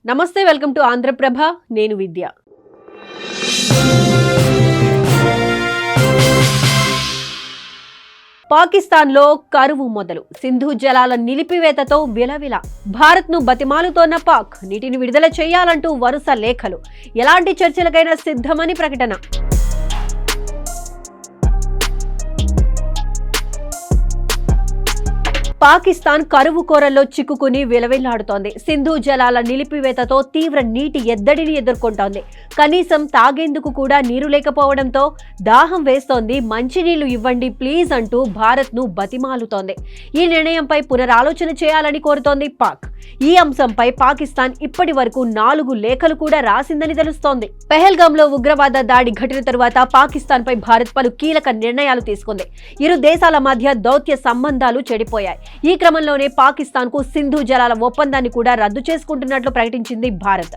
నమస్తే, welcome to Andhraprabha. నేను విద్య. పాకిస్తాన్లో కరువు మొదలు. సింధు జలాల నిలిపివేతతో విలవిల. భారత్ను బతిమాలుతోన్న పాక్ నీటిని విడుదల చేయాలంటూ వరుస లేఖలు. ఎలాంటి చర్చలకైనా సిద్ధమని ప్రకటన. పాకిస్తాన్ కరువు కోరల్లో చిక్కుకుని విలవిల్లాడుతోంది. సింధు జలాల నిలిపివేతతో తీవ్ర నీటి ఎద్దడిని ఎదుర్కొంటోంది. కనీసం తాగేందుకు కూడా నీరు లేకపోవడంతో దాహం వేస్తోంది. మంచినీళ్లు ఇవ్వండి ప్లీజ్ అంటూ భారత్ను బతిమాలుతోంది. ఈ నిర్ణయంపై పునరాలోచన చేయాలని కోరుతోంది పాక్. ఈ అంశంపై పాకిస్తాన్ ఇప్పటి వరకు 4 లేఖలు కూడా రాసిందని తెలుస్తోంది. పెహల్గాంలో ఉగ్రవాద దాడి ఘటన తరువాత పాకిస్తాన్ పై భారత్ పలు కీలక నిర్ణయాలు తీసుకుంది. ఇరు దేశాల మధ్య దౌత్య సంబంధాలు చెడిపోయాయి. ఈ క్రమంలోనే పాకిస్తాన్ కు సింధు జలాల ఒప్పందాన్ని కూడా రద్దు చేసుకుంటున్నట్లు ప్రకటించింది భారత్.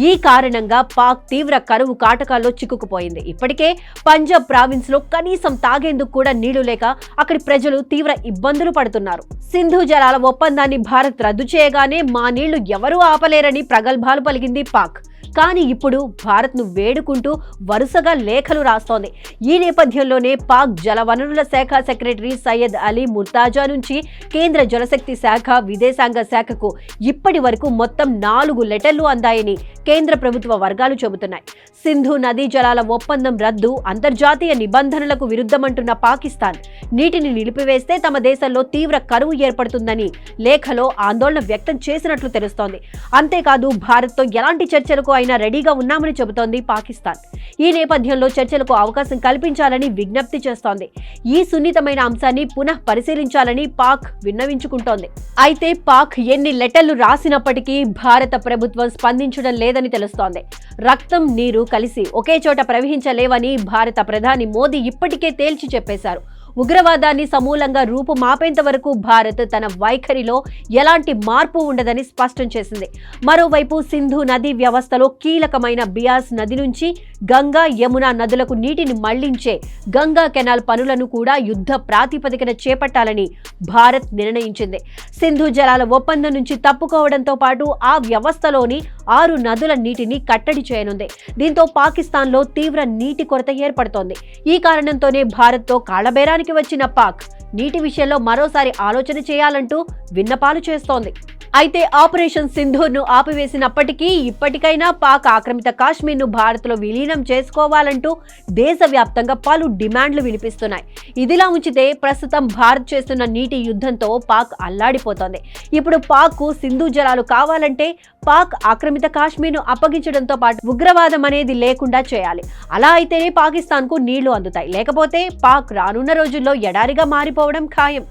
ఈ కారణంగా పాక్ తీవ్ర కరువు కాటకాల్లో చిక్కుకుపోయింది. ఇప్పటికే పంజాబ్ ప్రావిన్స్ లో కనీసం తాగేందుకు కూడా నీళ్లు లేక అక్కడి ప్రజలు తీవ్ర ఇబ్బందులు పడుతున్నారు. సింధు జలాల ఒప్పందాన్ని భారత్ రద్దు చేయగానే మా నీళ్లు ఎవరూ ఆపలేరని ప్రగల్భాలు పలికింది పాక్. కానీ ఇప్పుడు భారత్ను వేడుకుంటూ వరుసగా లేఖలు రాస్తోంది. ఈ నేపథ్యంలోనే పాక్ జలవనరుల శాఖ సెక్రటరీ సయ్యద్ అలీ ముర్తాజా నుంచి కేంద్ర జలశక్తి శాఖ, విదేశాంగ శాఖకు ఇప్పటి వరకు మొత్తం 4 లెటర్లు అందాయని కేంద్ర ప్రభుత్వ వర్గాలు చెబుతున్నాయి. సింధు నదీ జలాల ఒప్పందం రద్దు అంతర్జాతీయ నిబంధనలకు విరుద్ధమంటున్న పాకిస్తాన్ నీటిని నిలిపివేస్తే తమ దేశంలో తీవ్ర కరువు ఏర్పడుతుందని లేఖలో ఆందోళన వ్యక్తం చేసినట్లు తెలుస్తోంది. అంతేకాదు భారత్తో ఎలాంటి చర్చలకు అయినా రెడీగా ఉన్నామని చెబుతోంది పాకిస్తాన్. ఈ నేపథ్యంలో చర్చలకు అవకాశం కల్పించాలని విజ్ఞప్తి చేస్తోంది. ఈ సున్నితమైన అంశాన్ని పునః పరిశీలించాలని పాక్ విన్నవించుకుంటోంది. అయితే పాక్ ఎన్ని లెటర్లు రాసినప్పటికీ భారత ప్రభుత్వం స్పందించడం లేదని తెలుస్తోంది. రక్తం, నీరు కలిసి ఒకే చోట ప్రవహించలేవని భారత ప్రధాని మోదీ ఇప్పటికే తేల్చి చెప్పేశారు. ఉగ్రవాదాన్ని సమూలంగా రూపుమాపేంత వరకు భారత్ తన వైఖరిలో ఎలాంటి మార్పు ఉండదని స్పష్టం చేసింది. మరోవైపు సింధు నదీ వ్యవస్థలో కీలకమైన బియాస్ నది నుంచి గంగా, యమునా నదులకు నీటిని మళ్లించే గంగా కెనాల్ పనులను కూడా యుద్ధ ప్రాతిపదికన చేపట్టాలని భారత్ నిర్ణయించింది. సింధు జలాల ఒప్పందం నుంచి తప్పుకోవడంతో పాటు ఆ వ్యవస్థలోని 6 నదుల నీటిని కట్టడి చేయనుంది. దీంతో పాకిస్తాన్లో తీవ్ర నీటి కొరత ఏర్పడుతోంది. ఈ కారణంతోనే భారత్తో కాళ్లబేరానికి వచ్చిన పాక్ నీటి విషయంలో మరోసారి ఆలోచన చేయాలంటూ విన్నపాలు చేస్తోంది. అయితే ఆపరేషన్ సింధూర్ను ఆపివేసినప్పటికీ ఇప్పటికైనా పాక్ ఆక్రమిత కాశ్మీర్ను భారత్లో విలీనం చేసుకోవాలంటూ దేశవ్యాప్తంగా పలు డిమాండ్లు వినిపిస్తున్నాయి. ఇదిలా ఉంచితే ప్రస్తుతం భారత్ చేస్తున్న నీటి యుద్ధంతో పాక్ అల్లాడిపోతోంది. ఇప్పుడు పాక్కు సింధు జలాలు కావాలంటే పాక్ ఆక్రమిత కాశ్మీర్ను అప్పగించడంతో పాటు ఉగ్రవాదం అనేది లేకుండా చేయాలి. అలా అయితేనే పాకిస్తాన్కు నీళ్లు అందుతాయి. లేకపోతే పాక్ రానున్న రోజుల్లో ఎడారిగా మారిపోవడం ఖాయం.